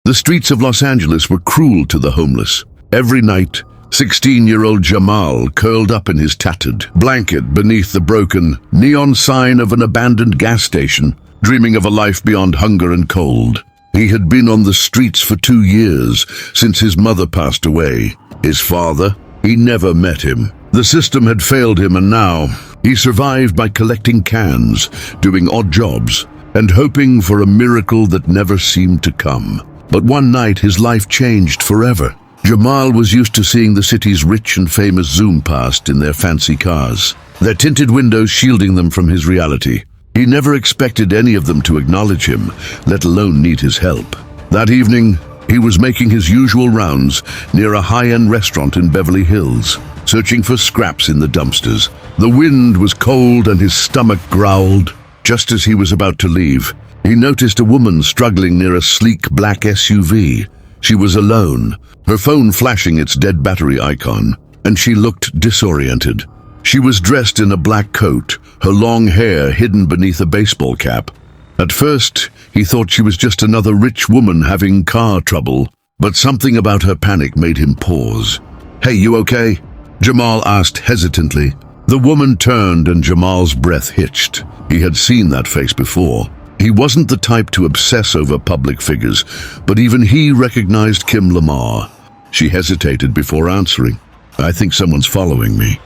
The streets of Los Angeles were cruel to the homeless. Every night, 16-year-old Jamal curled up in his tattered blanket beneath the broken neon sign of an abandoned gas station, dreaming of a life beyond hunger and cold. He had been on the streets for 2 years, since his mother passed away. His father, he never met him. The system had failed him, and now he survived by collecting cans, doing odd jobs, and hoping for a miracle that never seemed to come. But one night his life changed forever. Jamal was used to seeing the city's rich and famous zoom past in their fancy cars, their tinted windows shielding them from his reality. He never expected any of them to acknowledge him, let alone need his help. That evening, he was making his usual rounds near a high-end restaurant in Beverly Hills, searching for scraps in the dumpsters. The wind was cold and his stomach growled. Just as he was about to leave, he noticed a woman struggling near a sleek black SUV. She was alone, her phone flashing its dead battery icon, and she looked disoriented. She was dressed in a black coat, her long hair hidden beneath a baseball cap. At first, he thought she was just another rich woman having car trouble, but something about her panic made him pause. "Hey, you okay?" Jamal asked hesitantly. The woman turned and Jamal's breath hitched. He had seen that face before. He wasn't the type to obsess over public figures, but even he recognized Kim Lamar. She hesitated before answering. "I think someone's following me."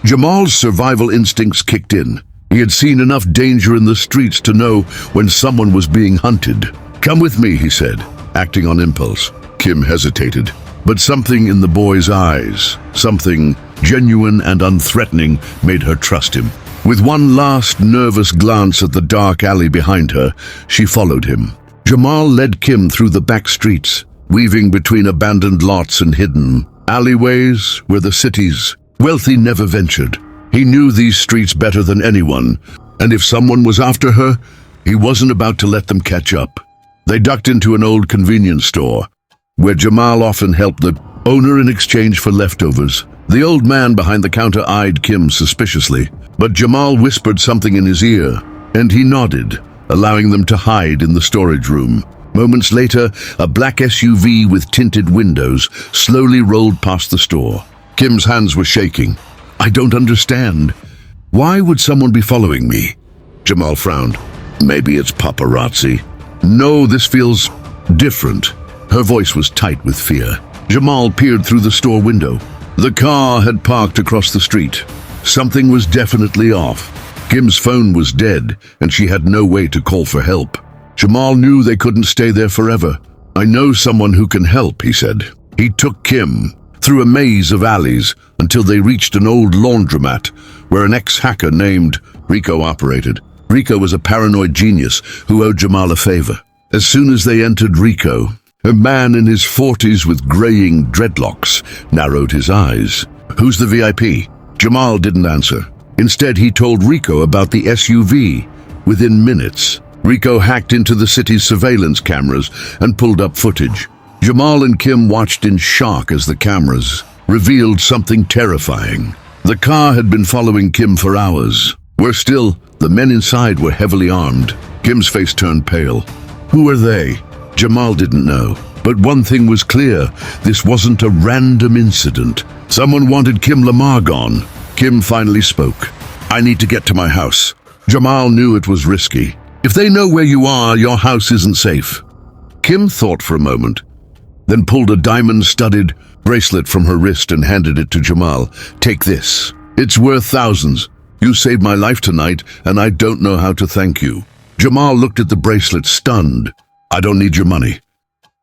Jamal's survival instincts kicked in. He had seen enough danger in the streets to know when someone was being hunted. "Come with me," he said, acting on impulse. Kim hesitated, but something in the boy's eyes, something genuine and unthreatening, made her trust him. With one last nervous glance at the dark alley behind her, she followed him. Jamal led Kim through the back streets, weaving between abandoned lots and hidden alleyways where the city's wealthy never ventured. He knew these streets better than anyone, and if someone was after her, he wasn't about to let them catch up. They ducked into an old convenience store, where Jamal often helped the owner in exchange for leftovers. The old man behind the counter eyed Kim suspiciously, but Jamal whispered something in his ear, and he nodded, allowing them to hide in the storage room. Moments later, a black SUV with tinted windows slowly rolled past the store. Kim's hands were shaking. "I don't understand. Why would someone be following me?" Jamal frowned. "Maybe it's paparazzi." "No, this feels different." Her voice was tight with fear. Jamal peered through the store window. The car had parked across the street. Something was definitely off. Kim's phone was dead, and she had no way to call for help. Jamal knew they couldn't stay there forever. "I know someone who can help," he said. He took Kim through a maze of alleys until they reached an old laundromat where an ex-hacker named Rico operated. Rico was a paranoid genius who owed Jamal a favor. As soon as they entered Rico, a man in his 40s with graying dreadlocks narrowed his eyes. "Who's the VIP?" Jamal didn't answer. Instead, he told Rico about the SUV. Within minutes, Rico hacked into the city's surveillance cameras and pulled up footage. Jamal and Kim watched in shock as the cameras revealed something terrifying. The car had been following Kim for hours. Worse still, the men inside were heavily armed. Kim's face turned pale. Who were they? Jamal didn't know. But one thing was clear, this wasn't a random incident. Someone wanted Kim Lamar gone. Kim finally spoke. "I need to get to my house." Jamal knew it was risky. "If they know where you are, your house isn't safe." Kim thought for a moment, then pulled a diamond-studded bracelet from her wrist and handed it to Jamal. "Take this. It's worth thousands. You saved my life tonight, and I don't know how to thank you." Jamal looked at the bracelet, stunned. "I don't need your money."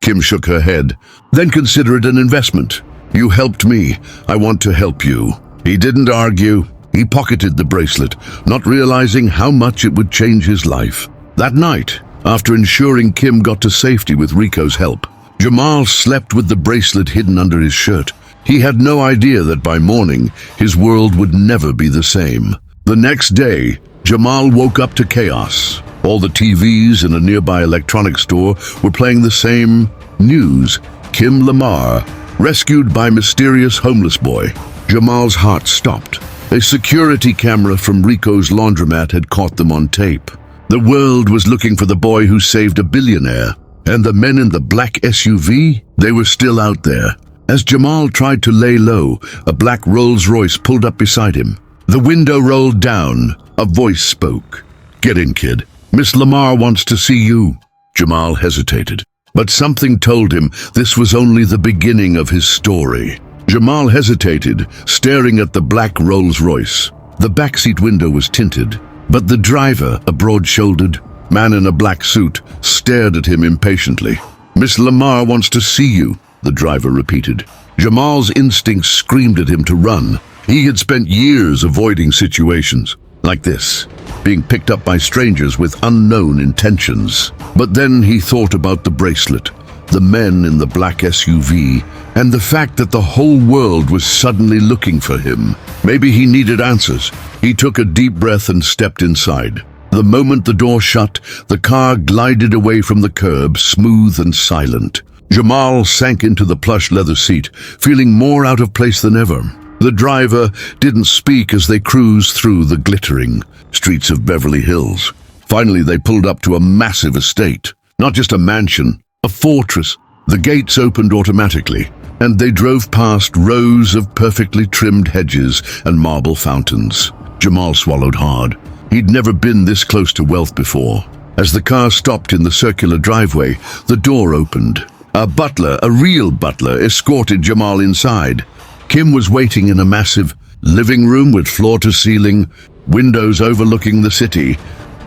Kim shook her head. "Then consider it an investment. You helped me. I want to help you." He didn't argue. He pocketed the bracelet, not realizing how much it would change his life. That night, after ensuring Kim got to safety with Rico's help, Jamal slept with the bracelet hidden under his shirt. He had no idea that by morning, his world would never be the same. The next day, Jamal woke up to chaos. All the TVs in a nearby electronics store were playing the same news. Kim Lamar, rescued by mysterious homeless boy. Jamal's heart stopped. A security camera from Rico's laundromat had caught them on tape. The world was looking for the boy who saved a billionaire. And the men in the black SUV? They were still out there. As Jamal tried to lay low, a black Rolls-Royce pulled up beside him. The window rolled down. A voice spoke. "Get in, kid. Miss Lamar wants to see you." Jamal hesitated, but something told him this was only the beginning of his story. Jamal hesitated, staring at the black Rolls-Royce. The backseat window was tinted, but the driver, a broad-shouldered man in a black suit, stared at him impatiently. "Miss Lamar wants to see you," the driver repeated. Jamal's instincts screamed at him to run. He had spent years avoiding situations like this, being picked up by strangers with unknown intentions. But then he thought about the bracelet, the men in the black SUV, and the fact that the whole world was suddenly looking for him. Maybe he needed answers. He took a deep breath and stepped inside. The moment the door shut, the car glided away from the curb, smooth and silent. Jamal sank into the plush leather seat, feeling more out of place than ever. The driver didn't speak as they cruised through the glittering streets of Beverly Hills. Finally, they pulled up to a massive estate. Not just a mansion, a fortress. The gates opened automatically, and they drove past rows of perfectly trimmed hedges and marble fountains. Jamal swallowed hard. He'd never been this close to wealth before. As the car stopped in the circular driveway, the door opened. A butler, a real butler, escorted Jamal inside. Kim was waiting in a massive living room with floor-to-ceiling windows overlooking the city.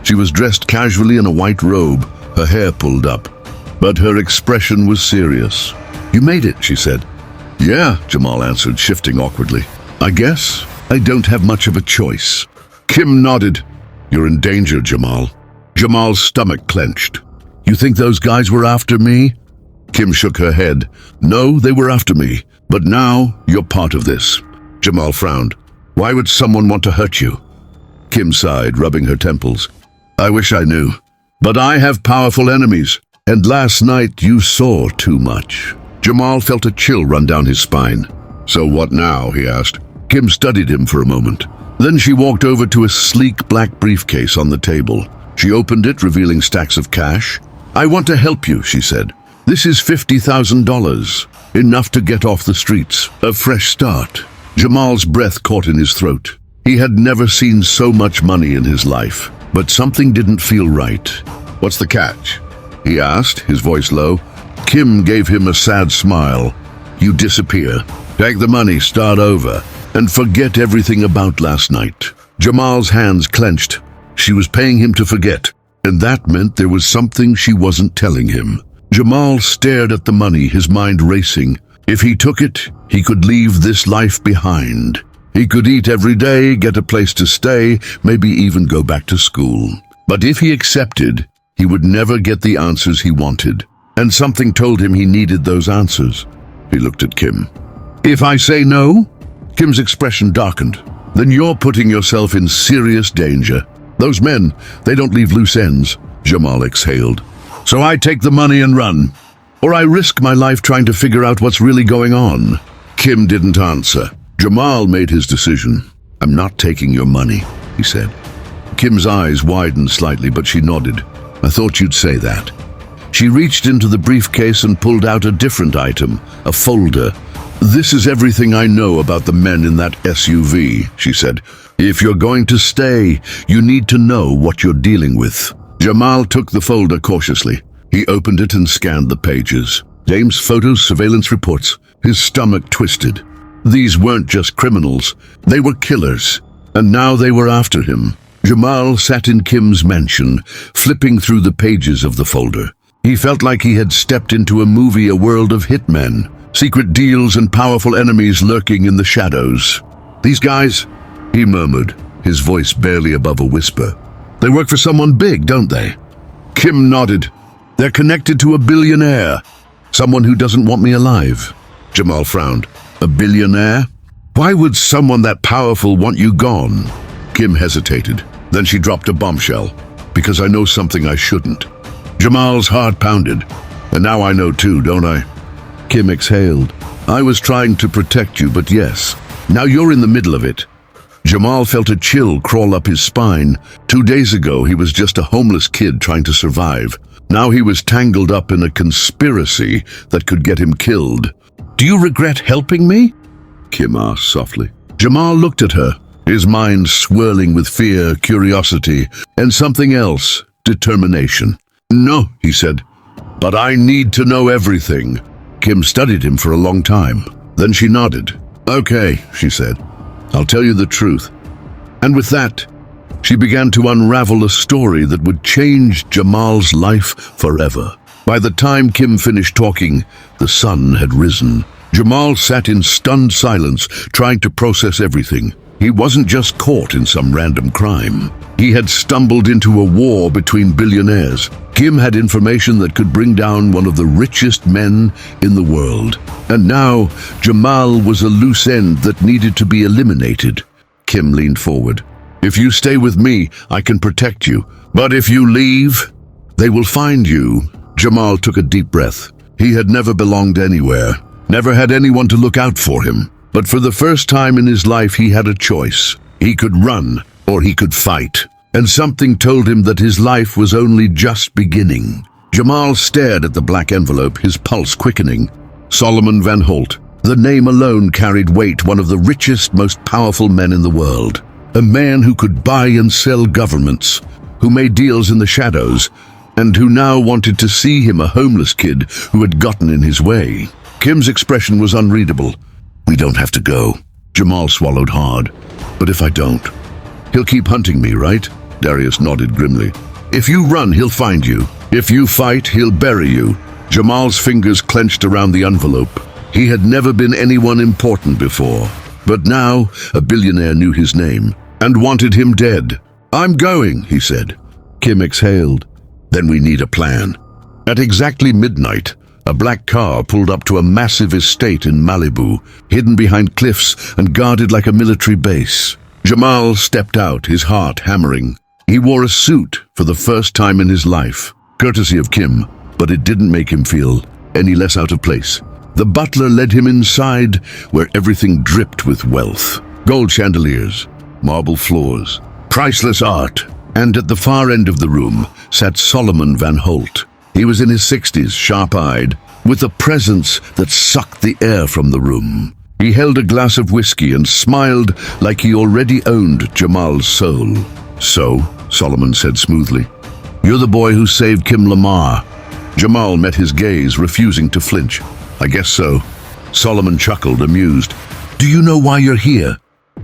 She was dressed casually in a white robe, her hair pulled up, but her expression was serious. "You made it," she said. "Yeah," Jamal answered, shifting awkwardly. "I guess I don't have much of a choice." Kim nodded. "You're in danger, Jamal." Jamal's stomach clenched. "You think those guys were after me?" Kim shook her head. "No, they were after me. But now, you're part of this." Jamal frowned. "Why would someone want to hurt you?" Kim sighed, rubbing her temples. "I wish I knew. But I have powerful enemies. And last night you saw too much." Jamal felt a chill run down his spine. "So what now?" he asked. Kim studied him for a moment. Then she walked over to a sleek black briefcase on the table. She opened it, revealing stacks of cash. "I want to help you," she said. "This is $50,000. Enough to get off the streets. A fresh start." Jamal's breath caught in his throat. He had never seen so much money in his life, but something didn't feel right. "What's the catch?" he asked, his voice low. Kim gave him a sad smile. "You disappear. Take the money, start over, and forget everything about last night." Jamal's hands clenched. She was paying him to forget, and that meant there was something she wasn't telling him. Jamal stared at the money, his mind racing. If he took it, he could leave this life behind. He could eat every day, get a place to stay, maybe even go back to school. But if he accepted, he would never get the answers he wanted. And something told him he needed those answers. He looked at Kim. "If I say no?" Kim's expression darkened. "Then you're putting yourself in serious danger. Those men, they don't leave loose ends." Jamal exhaled. "So I take the money and run, or I risk my life trying to figure out what's really going on." Kim didn't answer. Jamal made his decision. "I'm not taking your money," he said. Kim's eyes widened slightly, but she nodded. "I thought you'd say that." She reached into the briefcase and pulled out a different item, a folder. "This is everything I know about the men in that SUV," she said. "If you're going to stay, you need to know what you're dealing with." Jamal took the folder cautiously. He opened it and scanned the pages. Names, photos, surveillance reports. His stomach twisted. These weren't just criminals. They were killers. And now they were after him. Jamal sat in Kim's mansion, flipping through the pages of the folder. He felt like he had stepped into a movie, a world of hitmen, secret deals and powerful enemies lurking in the shadows. "These guys," he murmured, his voice barely above a whisper. "They work for someone big, don't they?" Kim nodded. "They're connected to a billionaire. Someone who doesn't want me alive." Jamal frowned. "A billionaire? Why would someone that powerful want you gone?" Kim hesitated. Then she dropped a bombshell. "Because I know something I shouldn't." Jamal's heart pounded. "And now I know too, don't I?" Kim exhaled. "I was trying to protect you, but yes. Now you're in the middle of it." Jamal felt a chill crawl up his spine. 2 days ago, he was just a homeless kid trying to survive. Now he was tangled up in a conspiracy that could get him killed. "Do you regret helping me?" Kim asked softly. Jamal looked at her, his mind swirling with fear, curiosity, and something else, determination. "No," he said, "but I need to know everything." Kim studied him for a long time. Then she nodded. "Okay," she said, "I'll tell you the truth." And with that, she began to unravel a story that would change Jamal's life forever. By the time Kim finished talking, the sun had risen. Jamal sat in stunned silence, trying to process everything. He wasn't just caught in some random crime. He had stumbled into a war between billionaires. Kim had information that could bring down one of the richest men in the world. And now, Jamal was a loose end that needed to be eliminated. Kim leaned forward. "If you stay with me, I can protect you. But if you leave, they will find you." Jamal took a deep breath. He had never belonged anywhere, never had anyone to look out for him. But for the first time in his life, he had a choice. He could run, or he could fight. And something told him that his life was only just beginning. Jamal stared at the black envelope, his pulse quickening. Solomon Van Holt. The name alone carried weight, one of the richest, most powerful men in the world. A man who could buy and sell governments, who made deals in the shadows, and who now wanted to see him a homeless kid who had gotten in his way. Kim's expression was unreadable. "We don't have to go." Jamal swallowed hard. "But if I don't? He'll keep hunting me, right?" Darius nodded grimly. "If you run, he'll find you. If you fight, he'll bury you." Jamal's fingers clenched around the envelope. He had never been anyone important before. But now, a billionaire knew his name and wanted him dead. "I'm going," he said. Kim exhaled. "Then we need a plan." At exactly midnight, a black car pulled up to a massive estate in Malibu, hidden behind cliffs and guarded like a military base. Jamal stepped out, his heart hammering. He wore a suit for the first time in his life, courtesy of Kim, but it didn't make him feel any less out of place. The butler led him inside, where everything dripped with wealth. Gold chandeliers, marble floors, priceless art. And at the far end of the room sat Solomon Van Holt. He was in his 60s, sharp-eyed, with a presence that sucked the air from the room. He held a glass of whiskey and smiled like he already owned Jamal's soul. "So," Solomon said smoothly, "you're the boy who saved Kim Lamar." Jamal met his gaze, refusing to flinch. "I guess so." Solomon chuckled, amused. "Do you know why you're here?"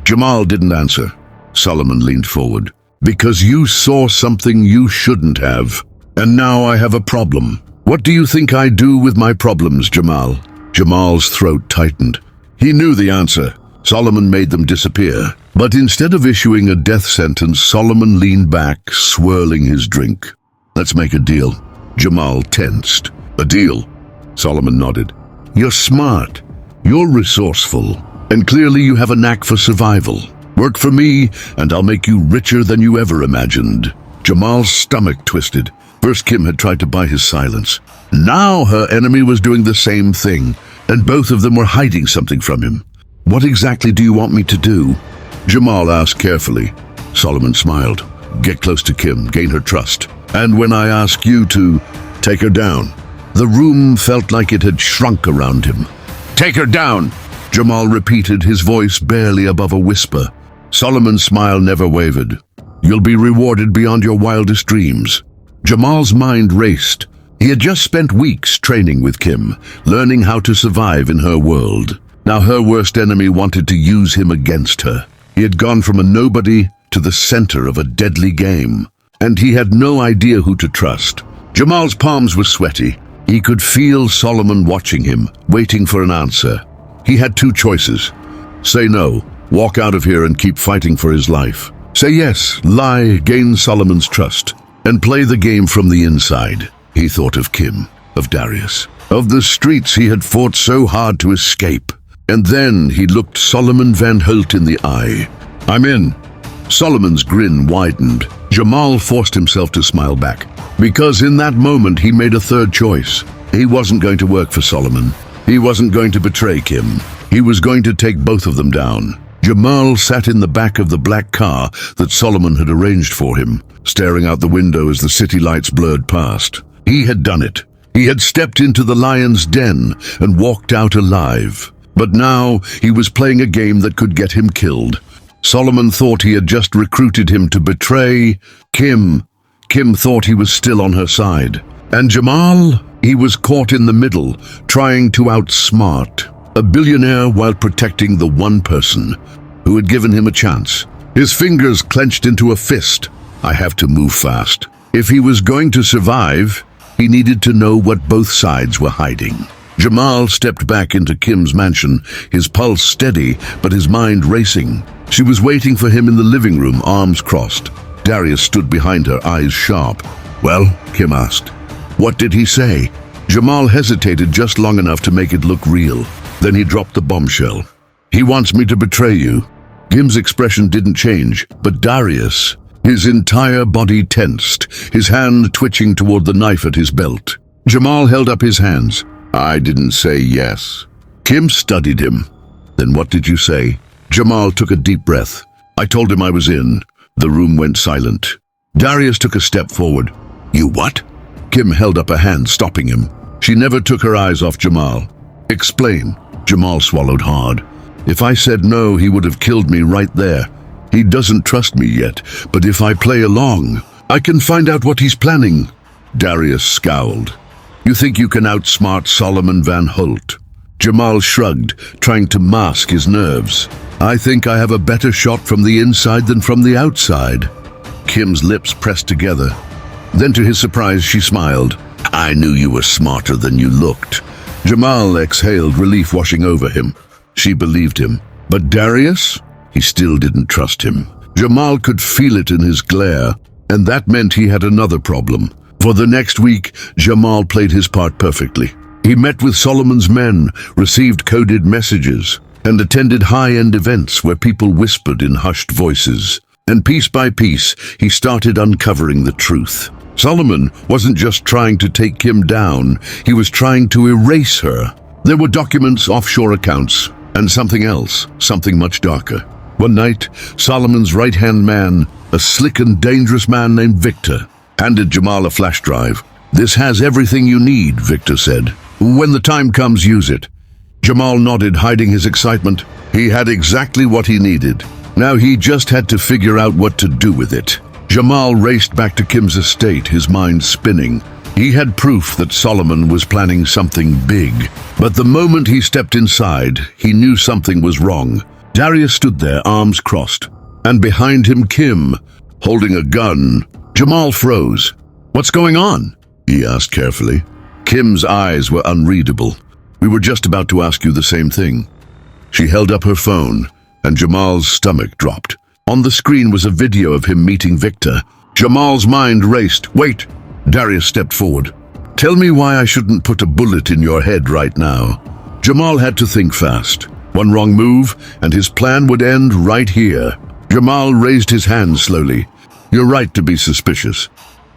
Jamal didn't answer. Solomon leaned forward. "Because you saw something you shouldn't have. And now I have a problem." "What do you think I do with my problems, Jamal?" Jamal's throat tightened. He knew the answer. Solomon made them disappear. But instead of issuing a death sentence, Solomon leaned back, swirling his drink. "Let's make a deal." Jamal tensed. "A deal?" Solomon nodded. "You're smart. You're resourceful. And clearly you have a knack for survival. Work for me, and I'll make you richer than you ever imagined." Jamal's stomach twisted. First, Kim had tried to buy his silence. Now her enemy was doing the same thing, and both of them were hiding something from him. "What exactly do you want me to do?" Jamal asked carefully. Solomon smiled. "Get close to Kim, gain her trust. And when I ask you to, take her down." The room felt like it had shrunk around him. "Take her down," Jamal repeated, his voice barely above a whisper. Solomon's smile never wavered. "You'll be rewarded beyond your wildest dreams." Jamal's mind raced. He had just spent weeks training with Kim, learning how to survive in her world. Now her worst enemy wanted to use him against her. He had gone from a nobody to the center of a deadly game, and he had no idea who to trust. Jamal's palms were sweaty. He could feel Solomon watching him, waiting for an answer. He had two choices. Say no, walk out of here and keep fighting for his life. Say yes, lie, gain Solomon's trust, and play the game from the inside. He thought of Kim, of Darius, of the streets he had fought so hard to escape. And then he looked Solomon Van Holt in the eye. "I'm in." Solomon's grin widened. Jamal forced himself to smile back, because in that moment he made a third choice. He wasn't going to work for Solomon. He wasn't going to betray Kim. He was going to take both of them down. Jamal sat in the back of the black car that Solomon had arranged for him, staring out the window as the city lights blurred past. He had done it. He had stepped into the lion's den and walked out alive. But now he was playing a game that could get him killed. Solomon thought he had just recruited him to betray Kim. Kim thought he was still on her side. And Jamal? He was caught in the middle, trying to outsmart a billionaire while protecting the one person who had given him a chance. His fingers clenched into a fist. I have to move fast. If he was going to survive, he needed to know what both sides were hiding. Jamal stepped back into Kim's mansion, his pulse steady, but his mind racing. She was waiting for him in the living room, arms crossed. Darius stood behind her, eyes sharp. "Well?" Kim asked. "What did he say?" Jamal hesitated just long enough to make it look real. Then he dropped the bombshell. "He wants me to betray you." Kim's expression didn't change, but Darius, his entire body tensed, his hand twitching toward the knife at his belt. Jamal held up his hands. "I didn't say yes." Kim studied him. "Then what did you say?" Jamal took a deep breath. "I told him I was in." The room went silent. Darius took a step forward. "You what?" Kim held up a hand, stopping him. She never took her eyes off Jamal. "Explain." Jamal swallowed hard. "If I said no, he would have killed me right there. He doesn't trust me yet, but if I play along, I can find out what he's planning." Darius scowled. "You think you can outsmart Solomon Van Holt?" Jamal shrugged, trying to mask his nerves. "I think I have a better shot from the inside than from the outside." Kim's lips pressed together. Then to his surprise, she smiled. "I knew you were smarter than you looked." Jamal exhaled, relief washing over him. She believed him. But Darius? He still didn't trust him. Jamal could feel it in his glare, and that meant he had another problem. For the next week, Jamal played his part perfectly. He met with Solomon's men, received coded messages, and attended high-end events where people whispered in hushed voices. And piece by piece, he started uncovering the truth. Solomon wasn't just trying to take Kim down, he was trying to erase her. There were documents, offshore accounts, and something else, something much darker. One night, Solomon's right-hand man, a slick and dangerous man named Victor, handed Jamal a flash drive. "This has everything you need," Victor said. "When the time comes, use it." Jamal nodded, hiding his excitement. He had exactly what he needed. Now he just had to figure out what to do with it. Jamal raced back to Kim's estate, his mind spinning. He had proof that Solomon was planning something big. But the moment he stepped inside, he knew something was wrong. Darius stood there, arms crossed, and behind him Kim, holding a gun. Jamal froze. "What's going on?" he asked carefully. Kim's eyes were unreadable. "We were just about to ask you the same thing." She held up her phone, and Jamal's stomach dropped. On the screen was a video of him meeting Victor. Jamal's mind raced. "Wait!" Darius stepped forward. "Tell me why I shouldn't put a bullet in your head right now." Jamal had to think fast. One wrong move, and his plan would end right here. Jamal raised his hand slowly. "You're right to be suspicious.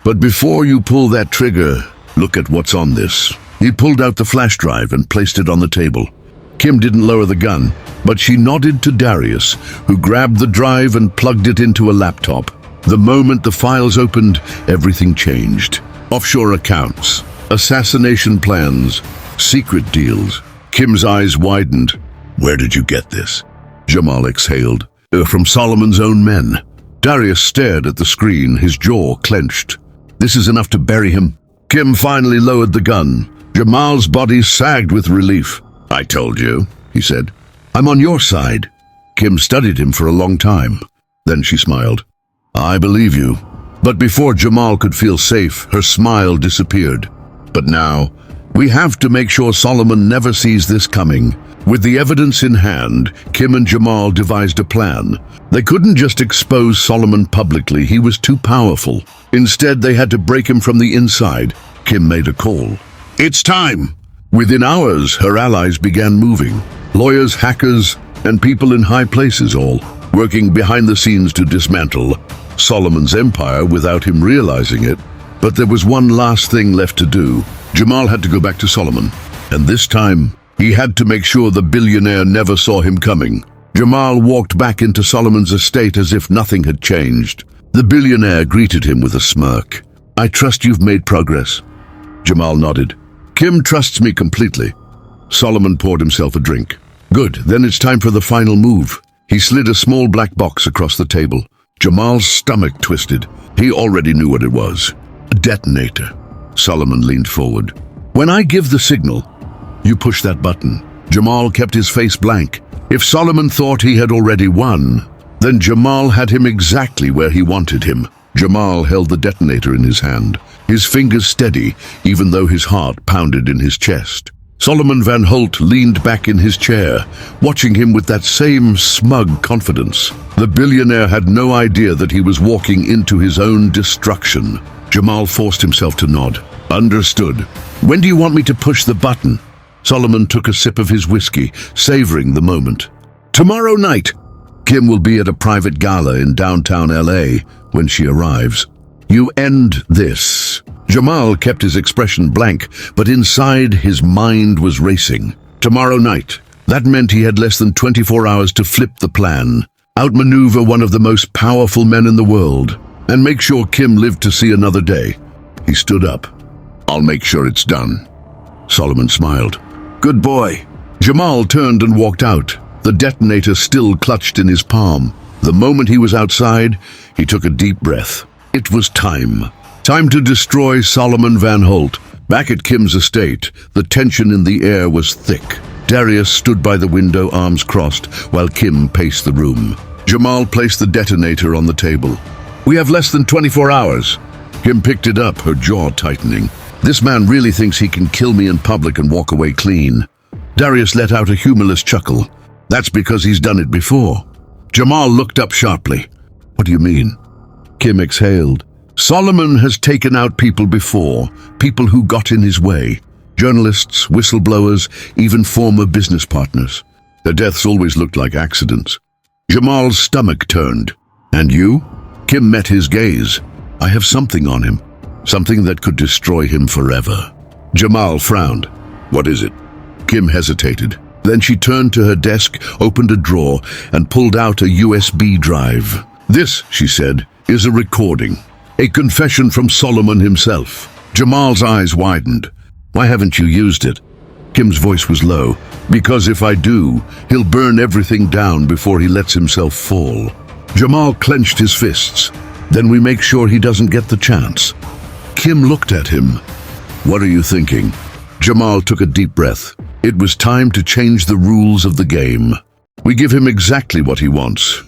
But before you pull that trigger, look at what's on this." He pulled out the flash drive and placed it on the table. Kim didn't lower the gun, but she nodded to Darius, who grabbed the drive and plugged it into a laptop. The moment the files opened, everything changed. Offshore accounts, assassination plans, secret deals. Kim's eyes widened. "Where did you get this?" Jamal exhaled. "From Solomon's own men." Darius stared at the screen, his jaw clenched. "This is enough to bury him." Kim finally lowered the gun. Jamal's body sagged with relief. "I told you," he said. "I'm on your side." Kim studied him for a long time. Then she smiled. "I believe you." But before Jamal could feel safe, her smile disappeared. "But now, we have to make sure Solomon never sees this coming." With the evidence in hand, Kim and Jamal devised a plan. They couldn't just expose Solomon publicly, he was too powerful. Instead, they had to break him from the inside. Kim made a call. "It's time!" Within hours, her allies began moving. Lawyers, hackers, and people in high places all, working behind the scenes to dismantle Solomon's empire without him realizing it. But there was one last thing left to do. Jamal had to go back to Solomon. And this time, he had to make sure the billionaire never saw him coming. Jamal walked back into Solomon's estate as if nothing had changed. The billionaire greeted him with a smirk. "I trust you've made progress." Jamal nodded. Kim trusts me completely. Solomon poured himself a drink. Good, then it's time for the final move. He slid a small black box across the table. Jamal's stomach twisted. He already knew what it was. A detonator. Solomon leaned forward. When I give the signal, you push that button. Jamal kept his face blank. If Solomon thought he had already won, then Jamal had him exactly where he wanted him. Jamal held the detonator in his hand, his fingers steady, even though his heart pounded in his chest. Solomon Van Holt leaned back in his chair, watching him with that same smug confidence. The billionaire had no idea that he was walking into his own destruction. Jamal forced himself to nod. Understood. When do you want me to push the button? Solomon took a sip of his whiskey, savoring the moment. Tomorrow night. Kim will be at a private gala in downtown LA when she arrives. You end this. Jamal kept his expression blank, but inside his mind was racing. Tomorrow night. That meant he had less than 24 hours to flip the plan, outmaneuver one of the most powerful men in the world, and make sure Kim lived to see another day. He stood up. I'll make sure it's done. Solomon smiled. Good boy. Jamal turned and walked out, the detonator still clutched in his palm. The moment he was outside, he took a deep breath. It was time. Time to destroy Solomon Van Holt. Back at Kim's estate, the tension in the air was thick. Darius stood by the window, arms crossed, while Kim paced the room. Jamal placed the detonator on the table. We have less than 24 hours. Kim picked it up, her jaw tightening. This man really thinks he can kill me in public and walk away clean. Darius let out a humorless chuckle. That's because he's done it before. Jamal looked up sharply. What do you mean? Kim exhaled. Solomon has taken out people before, people who got in his way. Journalists, whistleblowers, even former business partners. Their deaths always looked like accidents. Jamal's stomach turned. And you? Kim met his gaze. I have something on him. Something that could destroy him forever. Jamal frowned. What is it? Kim hesitated. Then she turned to her desk, opened a drawer, and pulled out a USB drive. This, she said, is a recording. A confession from Solomon himself. Jamal's eyes widened. Why haven't you used it? Kim's voice was low. Because if I do, he'll burn everything down before he lets himself fall. Jamal clenched his fists. Then we make sure he doesn't get the chance. Kim looked at him. What are you thinking? Jamal took a deep breath. It was time to change the rules of the game. We give him exactly what he wants.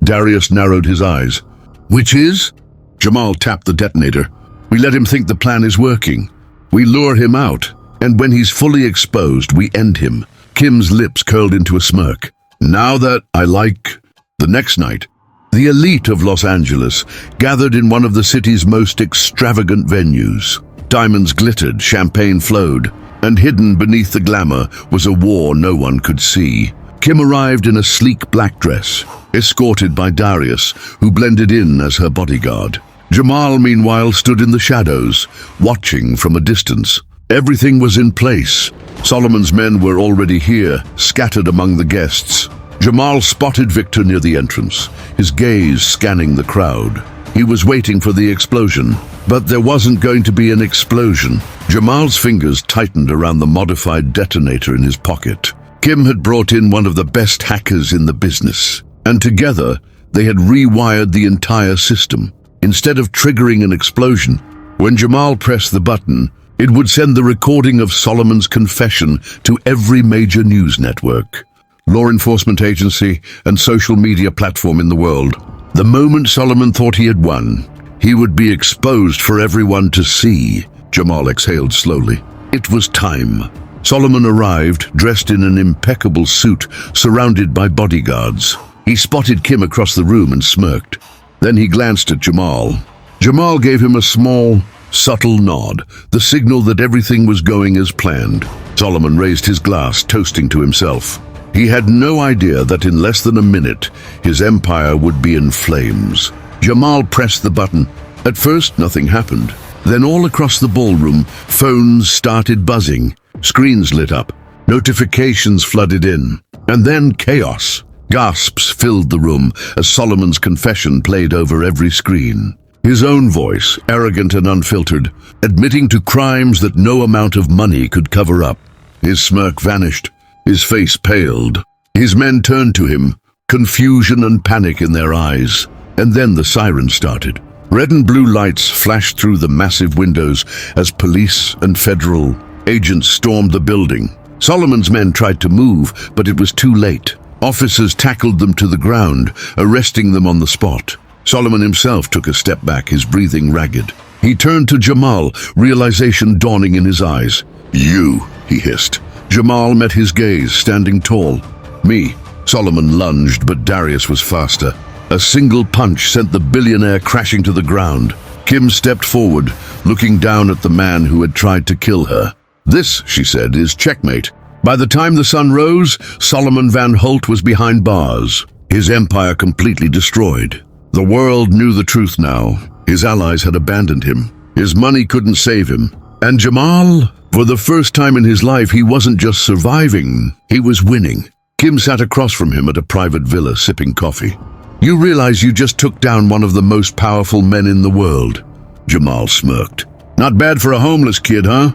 Darius narrowed his eyes. Which is? Jamal tapped the detonator. We let him think the plan is working. We lure him out, and when he's fully exposed, we end him. Kim's lips curled into a smirk. Now that I like... The next night, the elite of Los Angeles gathered in one of the city's most extravagant venues. Diamonds glittered, champagne flowed, and hidden beneath the glamour was a war no one could see. Kim arrived in a sleek black dress, escorted by Darius, who blended in as her bodyguard. Jamal, meanwhile, stood in the shadows, watching from a distance. Everything was in place. Solomon's men were already here, scattered among the guests. Jamal spotted Victor near the entrance, his gaze scanning the crowd. He was waiting for the explosion, but there wasn't going to be an explosion. Jamal's fingers tightened around the modified detonator in his pocket. Kim had brought in one of the best hackers in the business, and together they had rewired the entire system. Instead of triggering an explosion, when Jamal pressed the button, it would send the recording of Solomon's confession to every major news network, law enforcement agency, and social media platform in the world. The moment Solomon thought he had won, he would be exposed for everyone to see. Jamal exhaled slowly. It was time. Solomon arrived, dressed in an impeccable suit, surrounded by bodyguards. He spotted Kim across the room and smirked. Then he glanced at Jamal. Jamal gave him a small, subtle nod, the signal that everything was going as planned. Solomon raised his glass, toasting to himself. He had no idea that in less than a minute, his empire would be in flames. Jamal pressed the button. At first, nothing happened. Then all across the ballroom, phones started buzzing. Screens lit up. Notifications flooded in. And then chaos. Gasps filled the room as Solomon's confession played over every screen. His own voice, arrogant and unfiltered, admitting to crimes that no amount of money could cover up. His smirk vanished. His face paled. His men turned to him, confusion and panic in their eyes. And then the siren started. Red and blue lights flashed through the massive windows as police and federal agents stormed the building. Solomon's men tried to move, but it was too late. Officers tackled them to the ground, arresting them on the spot. Solomon himself took a step back, his breathing ragged. He turned to Jamal, realization dawning in his eyes. "You," he hissed. Jamal met his gaze, standing tall. "Me." Solomon lunged, but Darius was faster. A single punch sent the billionaire crashing to the ground. Kim stepped forward, looking down at the man who had tried to kill her. "This," she said, "is checkmate." By the time the sun rose, Solomon Van Holt was behind bars, his empire completely destroyed. The world knew the truth now. His allies had abandoned him. His money couldn't save him. And Jamal, for the first time in his life, he wasn't just surviving, he was winning. Kim sat across from him at a private villa, sipping coffee. "You realize you just took down one of the most powerful men in the world?" Jamal smirked. "Not bad for a homeless kid, huh?"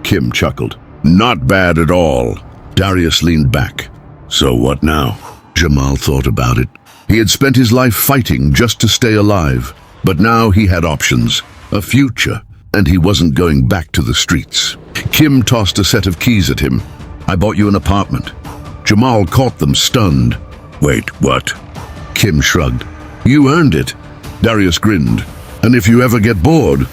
Kim chuckled. "Not bad at all." Darius leaned back. "So what now?" Jamal thought about it. He had spent his life fighting just to stay alive, but now he had options, a future, and he wasn't going back to the streets. Kim tossed a set of keys at him. "I bought you an apartment." Jamal caught them, stunned. "Wait, what?" Kim shrugged. "You earned it." Darius grinned. "And if you ever get bored,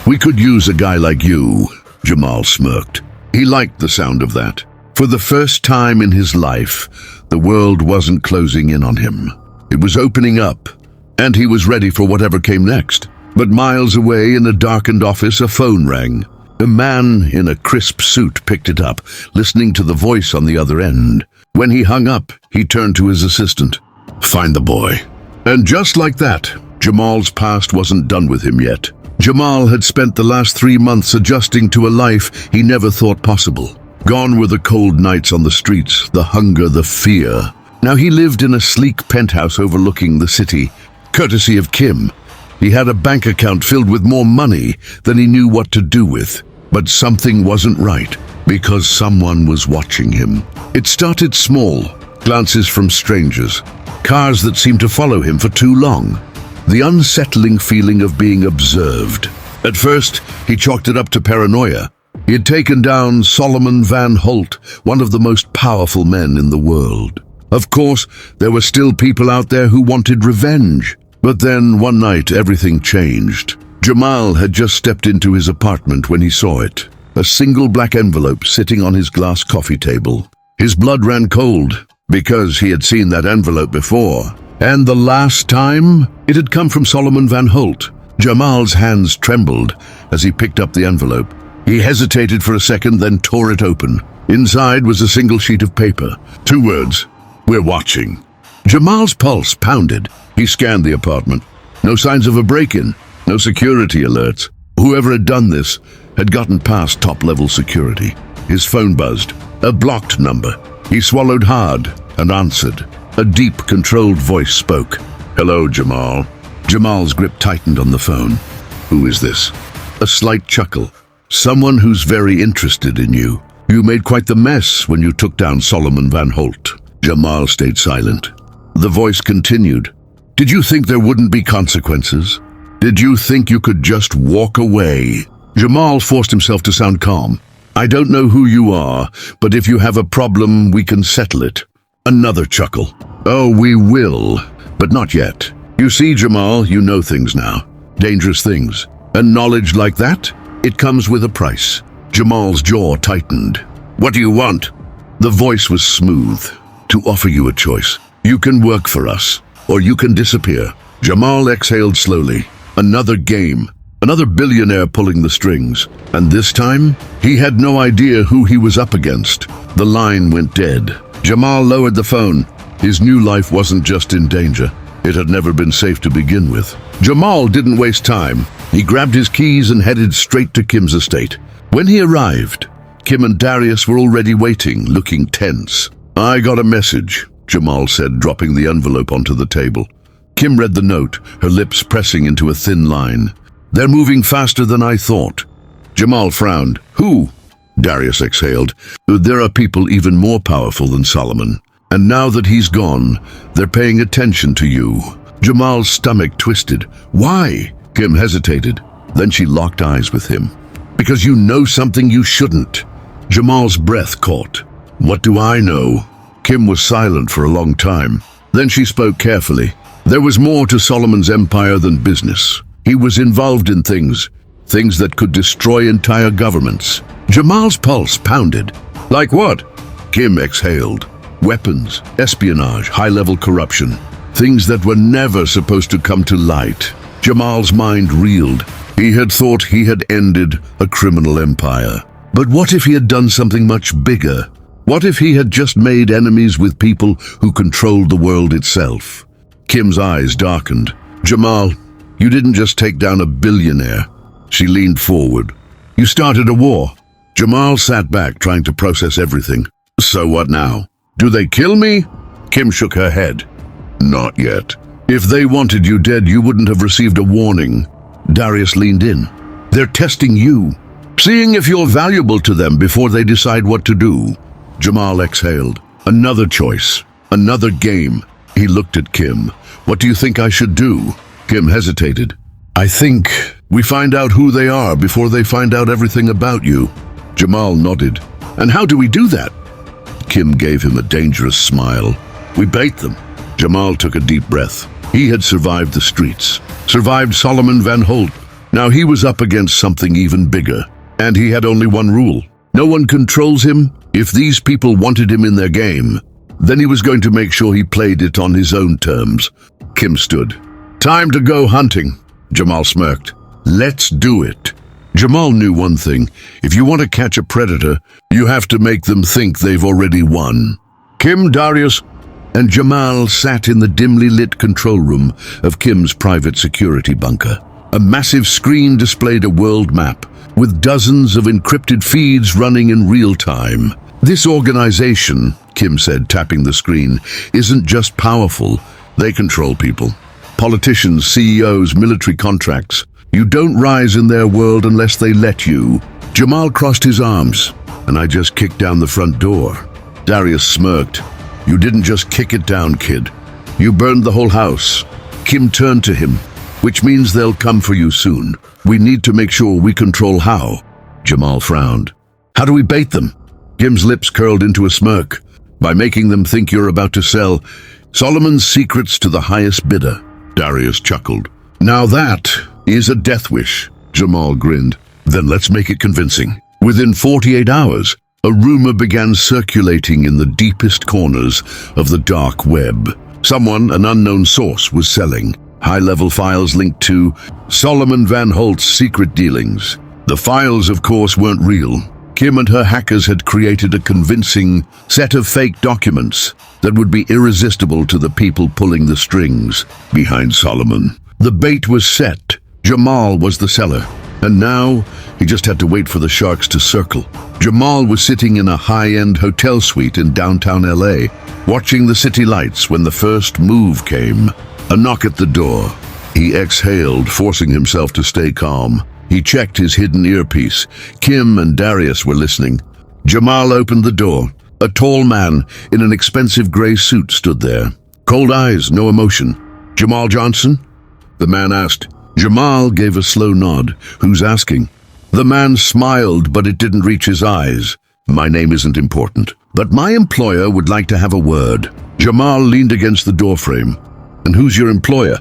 we could use a guy like you." Jamal smirked. He liked the sound of that. For the first time in his life, the world wasn't closing in on him. It was opening up, and he was ready for whatever came next. But miles away in a darkened office, a phone rang. A man in a crisp suit picked it up, listening to the voice on the other end. When he hung up, he turned to his assistant. "Find the boy." And just like that, Jamal's past wasn't done with him yet. Jamal had spent the last 3 months adjusting to a life he never thought possible. Gone were the cold nights on the streets, the hunger, the fear. Now he lived in a sleek penthouse overlooking the city, courtesy of Kim. He had a bank account filled with more money than he knew what to do with. But something wasn't right, because someone was watching him. It started small, glances from strangers, cars that seemed to follow him for too long. The unsettling feeling of being observed. At first, he chalked it up to paranoia. He had taken down Solomon Van Holt, one of the most powerful men in the world. Of course, there were still people out there who wanted revenge. But then, one night, everything changed. Jamal had just stepped into his apartment when he saw it. A single black envelope sitting on his glass coffee table. His blood ran cold, because he had seen that envelope before. And the last time, it had come from Solomon Van Holt. Jamal's hands trembled as he picked up the envelope. He hesitated for a second, then tore it open. Inside was a single sheet of paper. 2 words, "We're watching." Jamal's pulse pounded. He scanned the apartment. No signs of a break-in, no security alerts. Whoever had done this had gotten past top-level security. His phone buzzed. A blocked number. He swallowed hard and answered. A deep, controlled voice spoke. "Hello, Jamal." Jamal's grip tightened on the phone. "Who is this?" A slight chuckle. "Someone who's very interested in you. You made quite the mess when you took down Solomon Van Holt." Jamal stayed silent. The voice continued. "Did you think there wouldn't be consequences? Did you think you could just walk away?" Jamal forced himself to sound calm. "I don't know who you are, but if you have a problem, we can settle it." Another chuckle. "Oh, we will, but not yet. You see, Jamal, you know things now. Dangerous things. And knowledge like that, it comes with a price." Jamal's jaw tightened. "What do you want?" The voice was smooth. "To offer you a choice. You can work for us, or you can disappear." Jamal exhaled slowly. Another game. Another billionaire pulling the strings. And this time, he had no idea who he was up against. The line went dead. Jamal lowered the phone. His new life wasn't just in danger. It had never been safe to begin with. Jamal didn't waste time. He grabbed his keys and headed straight to Kim's estate. When he arrived, Kim and Darius were already waiting, looking tense. "I got a message," Jamal said, dropping the envelope onto the table. Kim read the note, her lips pressing into a thin line. "They're moving faster than I thought." Jamal frowned. "Who?" Darius exhaled. "There are people even more powerful than Solomon. And now that he's gone, they're paying attention to you." Jamal's stomach twisted. "Why?" Kim hesitated. Then she locked eyes with him. "Because you know something you shouldn't." Jamal's breath caught. "What do I know?" Kim was silent for a long time. Then she spoke carefully. There was more to Solomon's empire than business. He was involved in things that could destroy entire governments. Jamal's pulse pounded. "Like what?" Kim exhaled. "Weapons, espionage, high-level corruption. Things that were never supposed to come to light." Jamal's mind reeled. He had thought he had ended a criminal empire. But what if he had done something much bigger? What if he had just made enemies with people who controlled the world itself? Kim's eyes darkened. "Jamal, you didn't just take down a billionaire." She leaned forward. "You started a war." Jamal sat back, trying to process everything. "So what now? Do they kill me?" Kim shook her head. "Not yet. If they wanted you dead, you wouldn't have received a warning." Darius leaned in. "They're testing you, seeing if you're valuable to them before they decide what to do." Jamal exhaled. "Another choice, another game." He looked at Kim. "What do you think I should do?" Kim hesitated. "I think we find out who they are before they find out everything about you." Jamal nodded. "And how do we do that?" Kim gave him a dangerous smile. "We bait them." Jamal took a deep breath. He had survived the streets, survived Solomon Van Holt. Now he was up against something even bigger. And he had only one rule. No one controls him. If these people wanted him in their game, then he was going to make sure he played it on his own terms. Kim stood. "Time to go hunting." Jamal smirked. "Let's do it." Jamal knew one thing. If you want to catch a predator, you have to make them think they've already won. Kim, Darius, and Jamal sat in the dimly lit control room of Kim's private security bunker. A massive screen displayed a world map, with dozens of encrypted feeds running in real time. "This organization," Kim said, tapping the screen, "isn't just powerful. They control people. Politicians, CEOs, military contracts. You don't rise in their world unless they let you." Jamal crossed his arms. "And I just kicked down the front door." Darius smirked. "You didn't just kick it down, kid. You burned the whole house." Kim turned to him. "Which means they'll come for you soon. We need to make sure we control how." Jamal frowned. "How do we bait them?" Kim's lips curled into a smirk. "By making them think you're about to sell Solomon's secrets to the highest bidder." Darius chuckled. "Now that is a death wish." Jamal grinned. "Then let's make it convincing." Within 48 hours, a rumor began circulating in the deepest corners of the dark web. Someone, an unknown source, was selling high-level files linked to Solomon Van Holt's secret dealings. The files, of course, weren't real. Kim and her hackers had created a convincing set of fake documents that would be irresistible to the people pulling the strings behind Solomon. The bait was set. Jamal was the seller. And now, he just had to wait for the sharks to circle. Jamal was sitting in a high-end hotel suite in downtown LA, watching the city lights when the first move came. A knock at the door. He exhaled, forcing himself to stay calm. He checked his hidden earpiece. Kim and Darius were listening. Jamal opened the door. A tall man in an expensive gray suit stood there. Cold eyes, no emotion. "Jamal Johnson?" the man asked. Jamal gave a slow nod. "Who's asking?" The man smiled, but it didn't reach his eyes. "My name isn't important, but my employer would like to have a word." Jamal leaned against the doorframe. "And who's your employer?"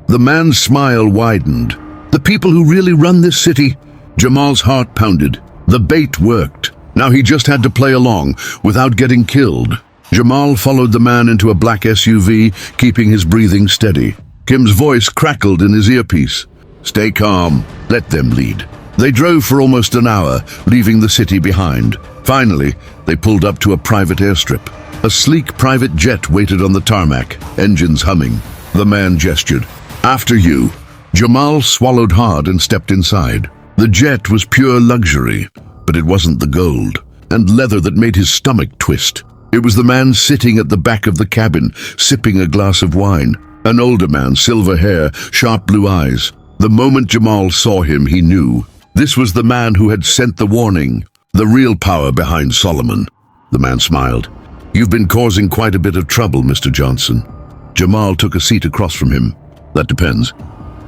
The man's smile widened. "The people who really run this city." Jamal's heart pounded. The bait worked. Now he just had to play along without getting killed. Jamal followed the man into a black SUV, keeping his breathing steady. Kim's voice crackled in his earpiece. "Stay calm. Let them lead." They drove for almost an hour, leaving the city behind. Finally, they pulled up to a private airstrip. A sleek private jet waited on the tarmac, engines humming. The man gestured. "After you." Jamal swallowed hard and stepped inside. The jet was pure luxury, but it wasn't the gold and leather that made his stomach twist. It was the man sitting at the back of the cabin, sipping a glass of wine. An older man, silver hair, sharp blue eyes. The moment Jamal saw him, he knew. This was the man who had sent the warning, the real power behind Solomon. The man smiled. "You've been causing quite a bit of trouble, Mr. Johnson." Jamal took a seat across from him. "That depends.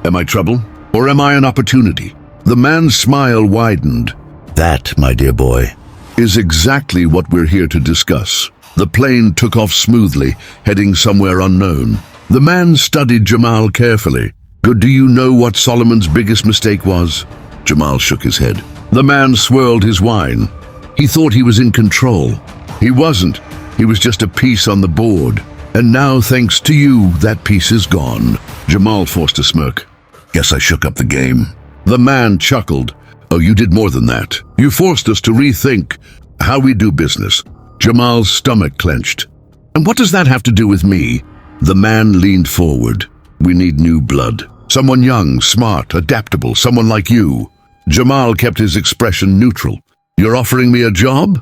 Am I trouble, or am I an opportunity?" The man's smile widened. "That, my dear boy, is exactly what we're here to discuss." The plane took off smoothly, heading somewhere unknown. The man studied Jamal carefully. "Good, do you know what Solomon's biggest mistake was?" Jamal shook his head. The man swirled his wine. He thought he was in control. He wasn't. He was just a piece on the board. And now, thanks to you, that piece is gone. Jamal forced a smirk. "Guess I shook up the game." The man chuckled. "Oh, you did more than that. You forced us to rethink how we do business." Jamal's stomach clenched. "And what does that have to do with me?" The man leaned forward. "We need new blood. Someone young, smart, adaptable, someone like you." Jamal kept his expression neutral. "You're offering me a job?"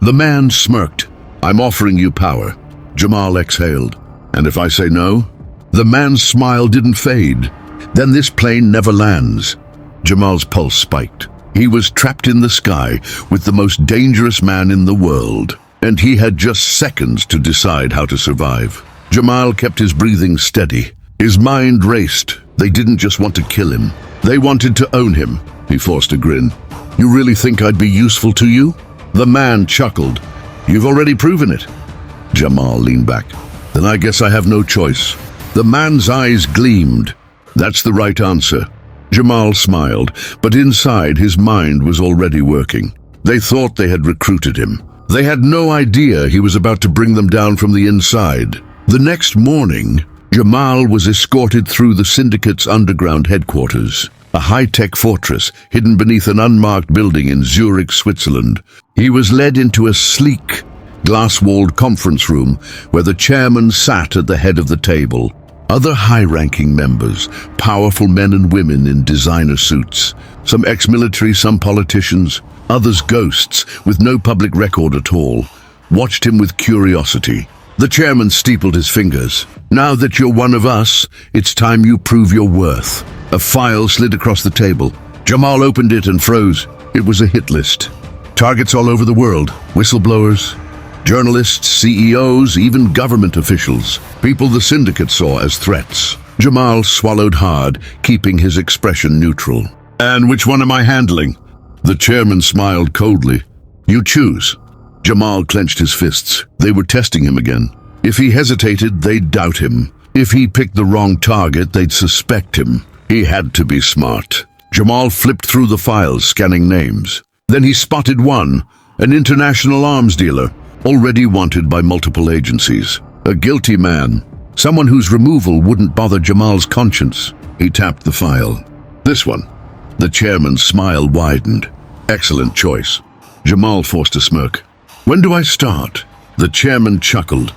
The man smirked. "I'm offering you power." Jamal exhaled. "And if I say no?" The man's smile didn't fade. "Then this plane never lands." Jamal's pulse spiked. He was trapped in the sky with the most dangerous man in the world, and he had just seconds to decide how to survive. Jamal kept his breathing steady. His mind raced. They didn't just want to kill him. They wanted to own him. He forced a grin. "You really think I'd be useful to you?" The man chuckled. "You've already proven it." Jamal leaned back. "Then I guess I have no choice." The man's eyes gleamed. "That's the right answer." Jamal smiled, but inside his mind was already working. They thought they had recruited him. They had no idea he was about to bring them down from the inside. The next morning, Jamal was escorted through the syndicate's underground headquarters, a high-tech fortress hidden beneath an unmarked building in Zurich, Switzerland. He was led into a sleek, glass-walled conference room where the chairman sat at the head of the table. Other high-ranking members, powerful men and women in designer suits, some ex-military, some politicians, others ghosts with no public record at all, watched him with curiosity. The chairman steepled his fingers. "Now that you're one of us, it's time you prove your worth." A file slid across the table. Jamal opened it and froze. It was a hit list. Targets all over the world, whistleblowers, journalists, CEOs, even government officials. People the syndicate saw as threats. Jamal swallowed hard, keeping his expression neutral. "And which one am I handling?" The chairman smiled coldly. "You choose." Jamal clenched his fists. They were testing him again. If he hesitated, they'd doubt him. If he picked the wrong target, they'd suspect him. He had to be smart. Jamal flipped through the files, scanning names. Then he spotted one, an international arms dealer, already wanted by multiple agencies. A guilty man, someone whose removal wouldn't bother Jamal's conscience. He tapped the file. "This one." The chairman's smile widened. "Excellent choice." Jamal forced a smirk. "When do I start?" The chairman chuckled.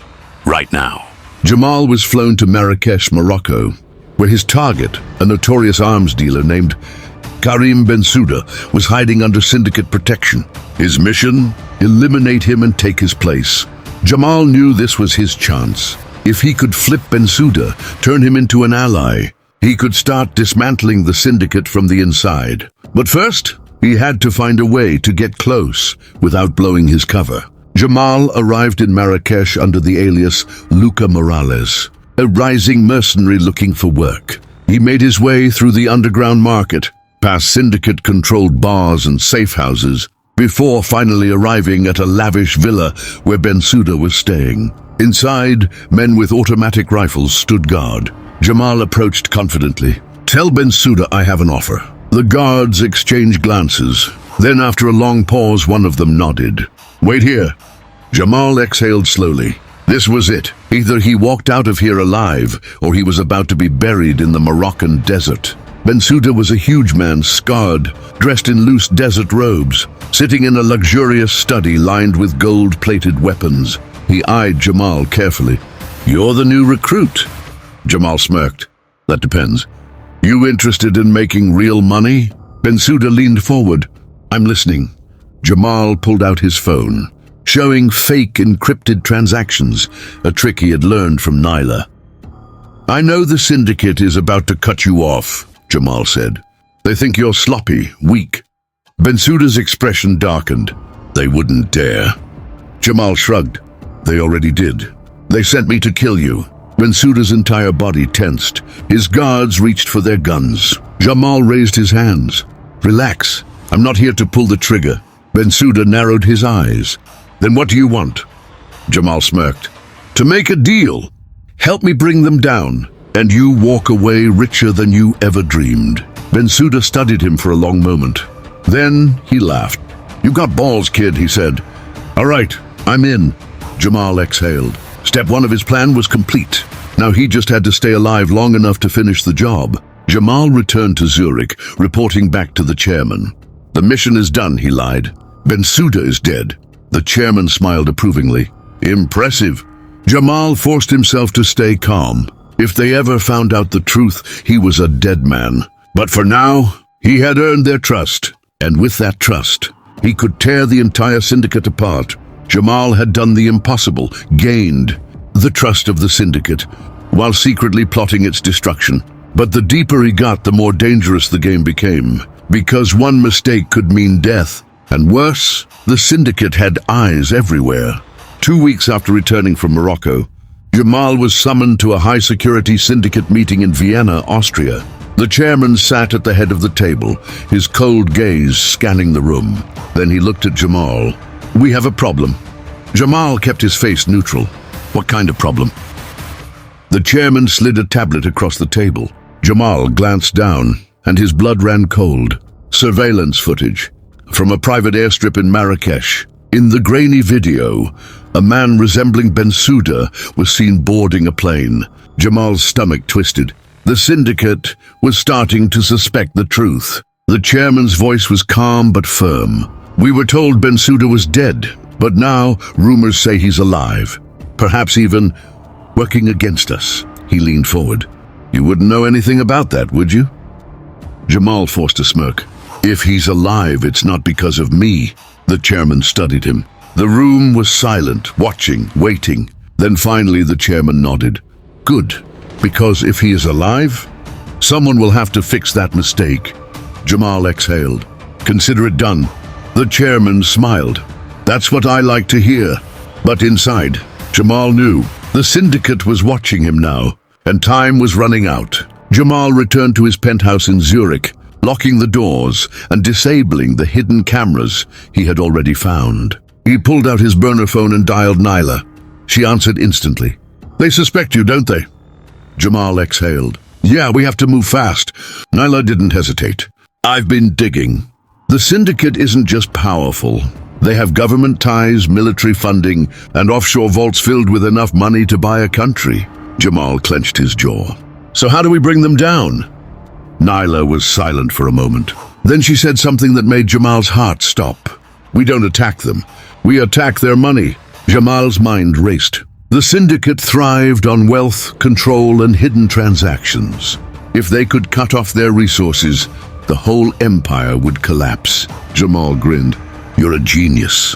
"Right now." Jamal was flown to Marrakesh, Morocco, where his target, a notorious arms dealer named Karim Bensouda, was hiding under syndicate protection. His mission? Eliminate him and take his place. Jamal knew this was his chance. If he could flip Bensouda, turn him into an ally, he could start dismantling the syndicate from the inside. But first, he had to find a way to get close without blowing his cover. Jamal arrived in Marrakesh under the alias Luca Morales, a rising mercenary looking for work. He made his way through the underground market, past syndicate-controlled bars and safe houses, before finally arriving at a lavish villa where Bensouda was staying. Inside, men with automatic rifles stood guard. Jamal approached confidently. "Tell Bensouda I have an offer." The guards exchanged glances. Then, after a long pause, one of them nodded. "Wait here." Jamal exhaled slowly. This was it. Either he walked out of here alive, or he was about to be buried in the Moroccan desert. Bensouda was a huge man, scarred, dressed in loose desert robes, sitting in a luxurious study lined with gold-plated weapons. He eyed Jamal carefully. "You're the new recruit." Jamal smirked. "That depends. You interested in making real money?" Bensouda leaned forward. "I'm listening." Jamal pulled out his phone, showing fake encrypted transactions, a trick he had learned from Nyla. I know the syndicate is about to cut you off, Jamal said. They think you're sloppy, weak. Bensouda's expression darkened. They wouldn't dare. Jamal shrugged. They already did. They sent me to kill you. Bensouda's entire body tensed. His guards reached for their guns. Jamal raised his hands. Relax. I'm not here to pull the trigger. Bensouda narrowed his eyes. Then what do you want? Jamal smirked. To make a deal. Help me bring them down, and you walk away richer than you ever dreamed. Bensouda studied him for a long moment. Then he laughed. You got balls, kid, he said. All right, I'm in. Jamal exhaled. Step one of his plan was complete. Now he just had to stay alive long enough to finish the job. Jamal returned to Zurich, reporting back to the chairman. The mission is done, he lied. Bensouda is dead. The chairman smiled approvingly. Impressive. Jamal forced himself to stay calm. If they ever found out the truth, he was a dead man. But for now, he had earned their trust. And with that trust, he could tear the entire syndicate apart. Jamal had done the impossible, gained the trust of the syndicate, while secretly plotting its destruction. But the deeper he got, the more dangerous the game became, because one mistake could mean death. And worse, the syndicate had eyes everywhere. 2 weeks after returning from Morocco, Jamal was summoned to a high-security syndicate meeting in Vienna, Austria. The chairman sat at the head of the table, his cold gaze scanning the room. Then he looked at Jamal. We have a problem. Jamal kept his face neutral. What kind of problem? The chairman slid a tablet across the table. Jamal glanced down, and his blood ran cold. Surveillance footage from a private airstrip in Marrakesh. In the grainy video, a man resembling Bensouda was seen boarding a plane. Jamal's stomach twisted. The syndicate was starting to suspect the truth. The chairman's voice was calm but firm. We were told Bensouda was dead, but now rumors say he's alive. Perhaps even working against us. He leaned forward. You wouldn't know anything about that, would you? Jamal forced a smirk. If he's alive, it's not because of me. The chairman studied him. The room was silent, watching, waiting. Then finally the chairman nodded. Good, because if he is alive, someone will have to fix that mistake. Jamal exhaled. Consider it done. The chairman smiled. That's what I like to hear. But inside, Jamal knew the syndicate was watching him now, and time was running out. Jamal returned to his penthouse in Zurich, locking the doors and disabling the hidden cameras he had already found. He pulled out his burner phone and dialed Nyla. She answered instantly. They suspect you, don't they? Jamal exhaled. Yeah, we have to move fast. Nyla didn't hesitate. I've been digging. The syndicate isn't just powerful. They have government ties, military funding, and offshore vaults filled with enough money to buy a country. Jamal clenched his jaw. So how do we bring them down? Nyla was silent for a moment. Then she said something that made Jamal's heart stop. We don't attack them. We attack their money. Jamal's mind raced. The syndicate thrived on wealth, control, and hidden transactions. If they could cut off their resources, the whole empire would collapse. Jamal grinned. You're a genius.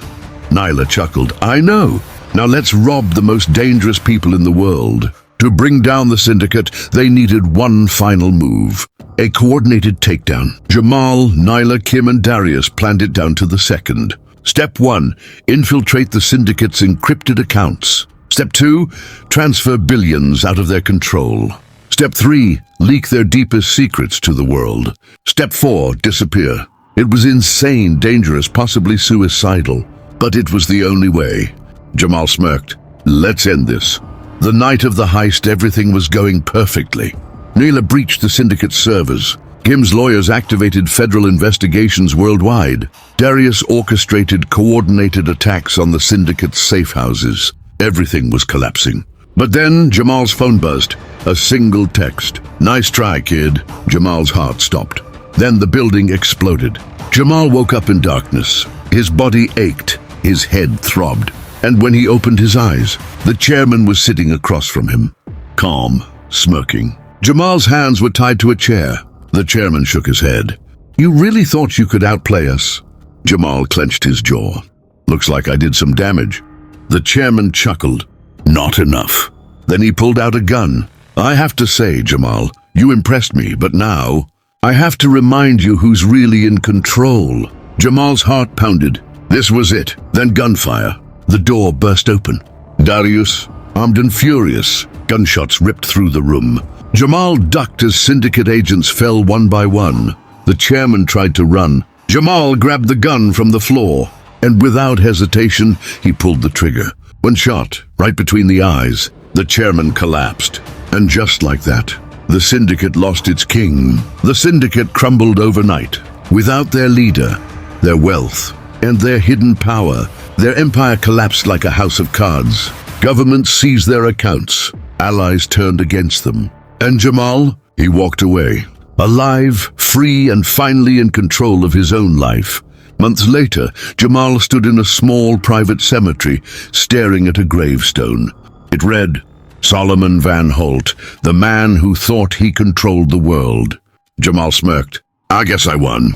Nyla chuckled. I know. Now let's rob the most dangerous people in the world. To bring down the syndicate, they needed one final move. A coordinated takedown. Jamal, Nyla, Kim, and Darius planned it down to the second. Step 1, infiltrate the syndicate's encrypted accounts. Step 2, transfer billions out of their control. Step 3, leak their deepest secrets to the world. Step 4, disappear. It was insane, dangerous, possibly suicidal. But it was the only way. Jamal smirked. Let's end this. The night of the heist, everything was going perfectly. Nyla breached the syndicate's servers. Kim's lawyers activated federal investigations worldwide. Darius orchestrated coordinated attacks on the syndicate's safe houses. Everything was collapsing. But then Jamal's phone buzzed. A single text. Nice try, kid. Jamal's heart stopped. Then the building exploded. Jamal woke up in darkness. His body ached. His head throbbed. And when he opened his eyes, the chairman was sitting across from him. Calm, smirking. Jamal's hands were tied to a chair. The chairman shook his head. You really thought you could outplay us? Jamal clenched his jaw. Looks like I did some damage. The chairman chuckled. Not enough. Then he pulled out a gun. I have to say, Jamal, you impressed me, but now I have to remind you who's really in control. Jamal's heart pounded. This was it. Then gunfire. The door burst open. Darius, armed and furious, gunshots ripped through the room. Jamal ducked as syndicate agents fell one by one. The chairman tried to run. Jamal grabbed the gun from the floor, and without hesitation, he pulled the trigger. One shot, right between the eyes, the chairman collapsed. And just like that, the syndicate lost its king. The syndicate crumbled overnight. Without their leader, their wealth, and their hidden power, their empire collapsed like a house of cards. Governments seized their accounts. Allies turned against them. And Jamal, he walked away. Alive, free, and finally in control of his own life. Months later, Jamal stood in a small private cemetery, staring at a gravestone. It read, Solomon Van Holt, the man who thought he controlled the world. Jamal smirked. I guess I won.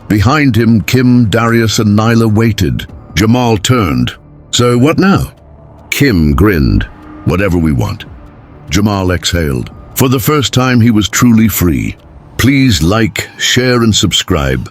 Behind him, Kim, Darius, and Nyla waited. Jamal turned. So what now? Kim grinned. Whatever we want. Jamal exhaled. For the first time, he was truly free. Please like, share, and subscribe.